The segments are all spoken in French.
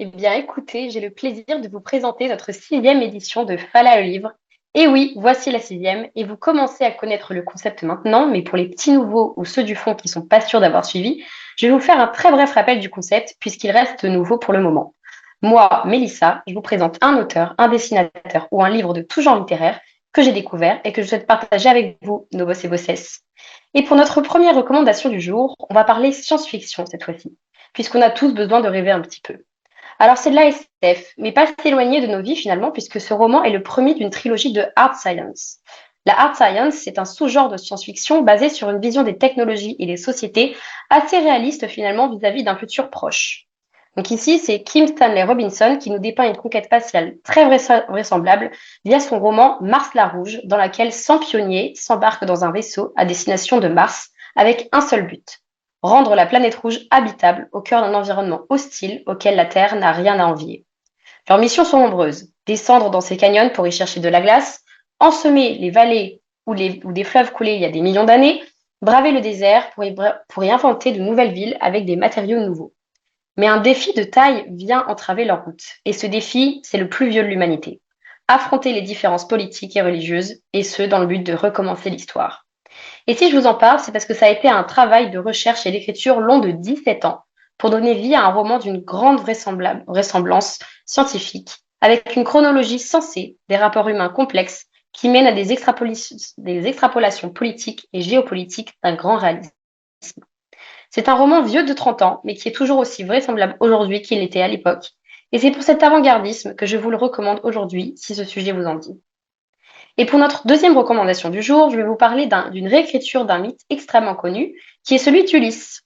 Eh bien, écoutez, j'ai le plaisir de vous présenter notre sixième édition de Fala le livre. Et oui, voici la sixième, et vous commencez à connaître le concept maintenant, mais pour les petits nouveaux ou ceux du fond qui sont pas sûrs d'avoir suivi, je vais vous faire un très bref rappel du concept, puisqu'il reste nouveau pour le moment. Moi, Mélissa, je vous présente un auteur, un dessinateur ou un livre de tout genre littéraire que j'ai découvert et que je souhaite partager avec vous, nos boss et bossesses. Et pour notre première recommandation du jour, on va parler science-fiction cette fois-ci, puisqu'on a tous besoin de rêver un petit peu. Alors c'est de la SF, mais pas si éloigné de nos vies finalement, puisque ce roman est le premier d'une trilogie de hard science. La hard science, c'est un sous-genre de science-fiction basé sur une vision des technologies et des sociétés assez réaliste finalement vis-à-vis d'un futur proche. Donc ici, c'est Kim Stanley Robinson qui nous dépeint une conquête spatiale très vraisemblable via son roman Mars la Rouge, dans laquelle 100 pionniers s'embarquent dans un vaisseau à destination de Mars avec un seul but: rendre la planète rouge habitable au cœur d'un environnement hostile auquel la Terre n'a rien à envier. Leurs missions sont nombreuses: descendre dans ces canyons pour y chercher de la glace, ensemer les vallées où des fleuves coulaient il y a des millions d'années, braver le désert pour y inventer de nouvelles villes avec des matériaux nouveaux. Mais un défi de taille vient entraver leur route. Et ce défi, c'est le plus vieux de l'humanité: affronter les différences politiques et religieuses, et ce, dans le but de recommencer l'histoire. Et si je vous en parle, c'est parce que ça a été un travail de recherche et d'écriture long de 17 ans pour donner vie à un roman d'une grande vraisemblance scientifique, avec une chronologie sensée, des rapports humains complexes qui mènent à des extrapolations politiques et géopolitiques d'un grand réalisme. C'est un roman vieux de 30 ans, mais qui est toujours aussi vraisemblable aujourd'hui qu'il l'était à l'époque. Et c'est pour cet avant-gardisme que je vous le recommande aujourd'hui, si ce sujet vous en dit. Et pour notre deuxième recommandation du jour, je vais vous parler d'une réécriture d'un mythe extrêmement connu, qui est celui d'Ulysse,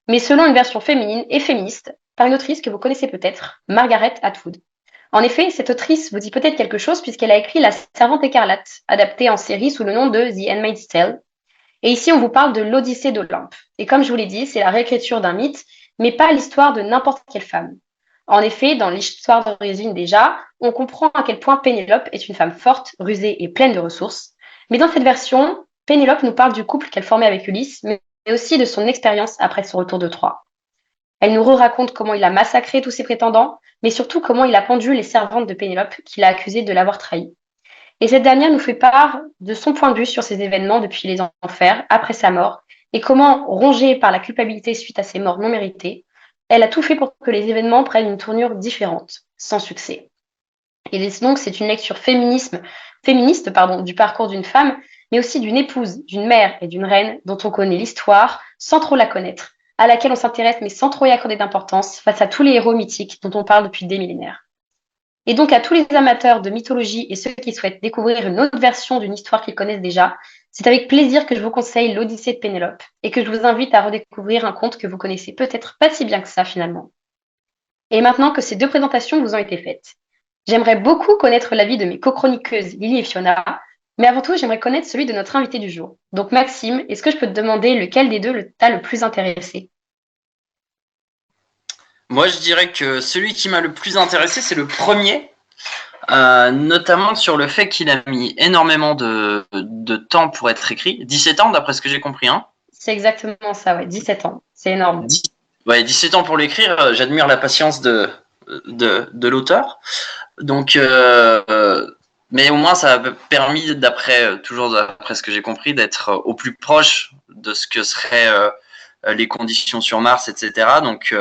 mais selon une version féminine et féministe, par une autrice que vous connaissez peut-être, Margaret Atwood. En effet, cette autrice vous dit peut-être quelque chose puisqu'elle a écrit La Servante écarlate, adaptée en série sous le nom de The Handmaid's Tale. Et ici, on vous parle de l'Odyssée d'Olympe. Et comme je vous l'ai dit, c'est la réécriture d'un mythe, mais pas l'histoire de n'importe quelle femme. En effet, dans l'histoire d'origine déjà, on comprend à quel point Pénélope est une femme forte, rusée et pleine de ressources. Mais dans cette version, Pénélope nous parle du couple qu'elle formait avec Ulysse, mais aussi de son expérience après son retour de Troie. Elle nous raconte comment il a massacré tous ses prétendants, mais surtout comment il a pendu les servantes de Pénélope qu'il a accusées de l'avoir trahi. Et cette dernière nous fait part de son point de vue sur ces événements depuis les enfers, après sa mort, et comment, rongée par la culpabilité suite à ses morts non méritées, elle a tout fait pour que les événements prennent une tournure différente, sans succès. Et donc, c'est une lecture féministe du parcours d'une femme, mais aussi d'une épouse, d'une mère et d'une reine dont on connaît l'histoire sans trop la connaître, à laquelle on s'intéresse mais sans trop y accorder d'importance face à tous les héros mythiques dont on parle depuis des millénaires. Et donc, à tous les amateurs de mythologie et ceux qui souhaitent découvrir une autre version d'une histoire qu'ils connaissent déjà, c'est avec plaisir que je vous conseille l'Odyssée de Pénélope et que je vous invite à redécouvrir un conte que vous connaissez peut-être pas si bien que ça finalement. Et maintenant que ces deux présentations vous ont été faites, j'aimerais beaucoup connaître l'avis de mes co-chroniqueuses Lily et Fiona, mais avant tout, j'aimerais connaître celui de notre invité du jour. Donc Maxime, est-ce que je peux te demander lequel des deux t'a le plus intéressé? Moi, je dirais que celui qui m'a le plus intéressé, c'est le premier, notamment sur le fait qu'il a mis énormément de temps pour être écrit. 17 ans, d'après ce que j'ai compris. Hein. C'est exactement ça, ouais, 17 ans. C'est énorme. 10, ouais, 17 ans pour l'écrire, j'admire la patience de l'auteur. Donc, mais au moins, ça a permis, toujours d'après ce que j'ai compris, d'être au plus proche de ce que seraient les conditions sur Mars, etc. Donc,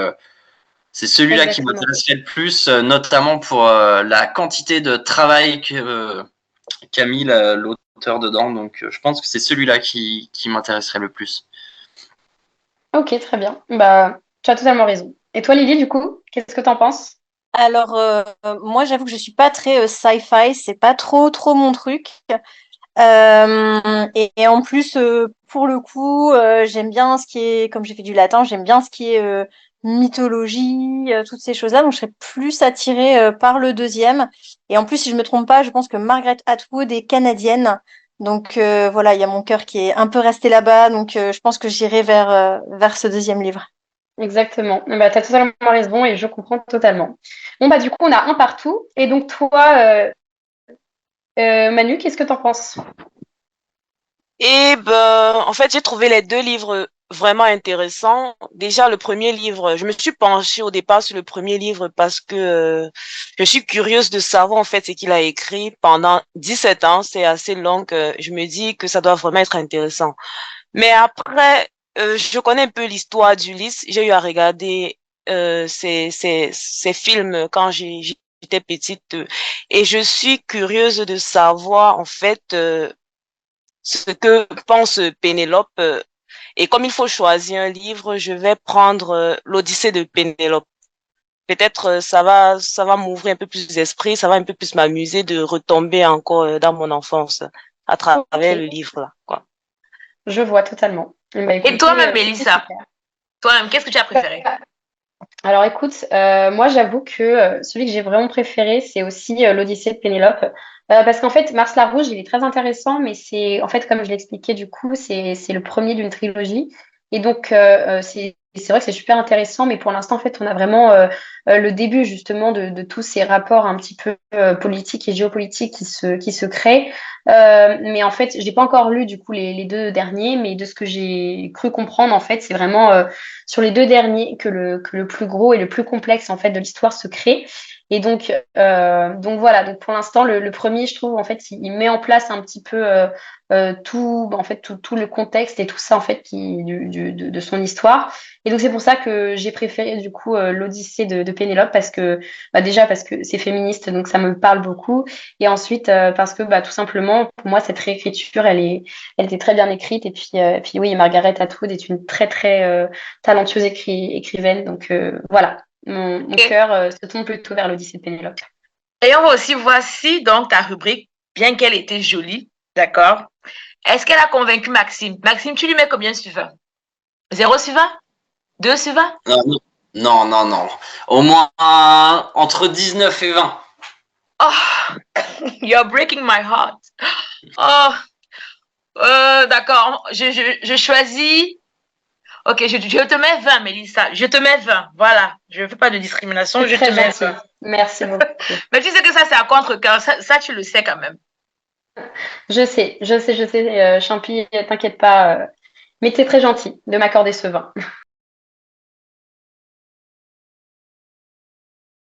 c'est celui-là qui Exactement. m'intéresserait le plus, notamment pour la quantité de travail qu'a mis l'auteur dedans. Donc, je pense que c'est celui-là qui m'intéresserait le plus. Ok, très bien. Bah, tu as totalement raison. Et toi, Lily, du coup, qu'est-ce que t'en penses? Alors, moi, j'avoue que je suis pas très sci-fi, c'est pas trop mon truc. Et en plus, pour le coup, j'aime bien ce qui est, comme j'ai fait du latin, j'aime bien ce qui est mythologie, toutes ces choses-là. Donc, je serais plus attirée par le deuxième. Et en plus, si je me trompe pas, je pense que Margaret Atwood est canadienne. Donc voilà, il y a mon cœur qui est un peu resté là-bas. Donc, je pense que j'irai vers ce deuxième livre. Exactement. Bah, tu as totalement raison et je comprends totalement. Bon, bah, du coup, on a un partout. Et donc, toi, Manu, qu'est-ce que t'en penses? Et ben, en fait, j'ai trouvé les deux livres vraiment intéressant. Déjà, le premier livre, je me suis penchée au départ sur le premier livre parce que je suis curieuse de savoir en fait ce qu'il a écrit pendant 17 ans. C'est assez long. Je me dis que ça doit vraiment être intéressant. Mais après, je connais un peu l'histoire d'Ulysse. J'ai eu à regarder ces films quand j'étais petite et je suis curieuse de savoir en fait ce que pense Pénélope. Et comme il faut choisir un livre, je vais prendre l'Odyssée de Pénélope. Peut-être ça va m'ouvrir un peu plus d'esprit, ça va un peu plus m'amuser de retomber encore dans mon enfance à travers Ok, le livre là, quoi. je vois totalement. Bah, Et écoutez, toi-même, c'était Mélissa, super. toi-même, qu'est-ce que tu as préféré? Alors écoute, moi j'avoue que celui que j'ai vraiment préféré, c'est aussi l'Odyssée de Pénélope. Parce qu'en fait, Mars la Rouge, il est très intéressant, mais c'est en fait, comme je l'expliquais du coup, c'est le premier d'une trilogie. Et donc, c'est vrai que c'est super intéressant, mais pour l'instant, en fait, on a vraiment le début justement de tous ces rapports un petit peu politiques et géopolitiques qui se créent. Mais en fait, j'ai pas encore lu du coup les deux derniers, mais de ce que j'ai cru comprendre, en fait, c'est vraiment sur les deux derniers que le plus gros et le plus complexe en fait de l'histoire se crée. Et donc voilà, donc pour l'instant, le premier, je trouve, en fait, il met en place un petit peu tout, en fait, tout le contexte et tout ça, en fait, de son histoire. Et donc, c'est pour ça que j'ai préféré, du coup, l'Odyssée de Pénélope, parce que, bah, déjà, parce que c'est féministe, donc ça me parle beaucoup. Et ensuite, parce que, bah, tout simplement, pour moi, cette réécriture, elle était très bien écrite. Et puis oui, Margaret Atwood est une très, très talentueuse écrivaine. Donc, voilà. Mon Et, cœur se tourne plutôt vers l'Odyssée de Pénélope. et on va aussi voir si donc ta rubrique, bien qu'elle était jolie, d'accord, est-ce qu'elle a convaincu Maxime? Maxime, tu lui mets combien sur 20? 0 sur 20? 2 sur 20? Non, non, non, non. Au moins entre 19 et 20. Oh, you're breaking my heart. Oh, d'accord. Je choisis. Ok, je te mets 20, Mélissa. Je te mets 20. Voilà. Je ne fais pas de discrimination. C'est Je te très mets gentil. 20. Merci beaucoup. Mais tu sais que ça, c'est à contre-cœur. Ça, tu le sais quand même. Je sais, Champi, t'inquiète pas. Mais t'es très gentil de m'accorder ce vin.